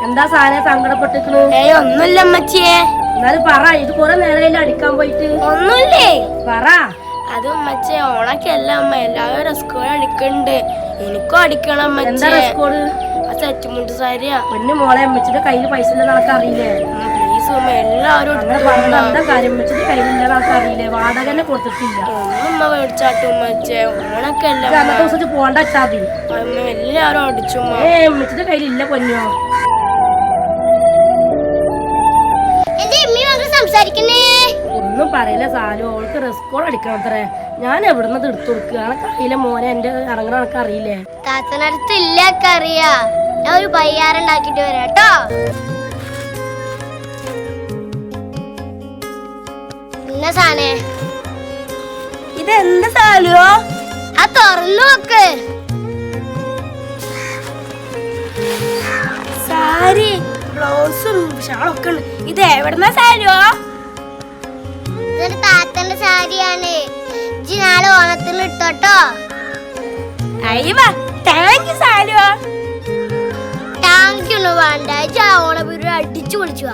എന്താ സാധനം സങ്കടപ്പെട്ടിക്കണു? ഒന്നുമില്ല അമ്മച്ചിയെ. എന്നാലും പറ, ഇത് കുറെ നേരം അടിക്കാൻ പോയിട്ട്. ഒന്നുമില്ലേ പറ. അത് അമ്മച്ചേ, ഓണക്കല്ല അമ്മ, എല്ലാവരും റെസ്കോഡ് അടിക്കണ്ട്. എനിക്കും അടിക്കണം എന്താ റെസ്കോഡ്? ആ സെറ്റ് മുണ്ട് സാരിയാ. പൊന്നു മോളെ, അമ്മച്ചിന്റെ കയ്യിൽ പൈസ ഇല്ലെന്ന് ആൾക്ക് അറിയില്ലേ? പ്ലീസ് അമ്മ, എല്ലാവരും എന്താ കാര്യം? അമ്മച്ചിന്റെ കയ്യിലില്ലെന്ന് ആൾക്ക് അറിയില്ലേ? വാടകനെ കൊടുത്തിട്ടില്ല. ഒന്നും മേടിച്ചാട്ടും അമ്മച്ചേ, ഓണക്കല്ല. അന്നത്തെ ദിവസം പോണ്ട വെച്ചാതി. അമ്മ എല്ലാവരും അടിച്ചു. അമ്മച്ചിന്റെ കയ്യിലില്ല പൊന്നോ. സംസാരിക്കുന്നേ ഒന്നും പറയില്ല സാലു, അവൾക്ക് റെസ്കോഡ് അടിക്കണം അത്രേ. ഞാൻ എവിടുന്നത് എടുത്തു കൊടുക്കുക? അറിയില്ല മോനെ, എന്റെ ഇറങ്ങണ കണക്ക് അറിയില്ലേ? താത്തനടുത്ത് ഇല്ല അറിയാ. ഞാൻ ഒരു പയ്യാറുണ്ടാക്കിട്ട് വരാം കേട്ടോ. പിന്നെ സാനേ, ഇതെന്താ സാലുവോ? ആ തുറന്നു നോക്ക്. സാരി, ബ്ലൗസും ഷാളൊക്കെ ഉണ്ട്. ഇത് എവിടുന്ന സാരിയോ? ഇതൊരു താത്തന്റെ സാരിയാണ്. ഇജ്ജ് നാളെ ഓണത്തിന് ഇട്ടോട്ടോ. അയ്യവാ, താങ്ക് യു സാലുവോ. താങ്ക് യു വേണ്ട, ഇജ്ജ് ഓണപുരം അടിച്ചു പൊളിച്ചു.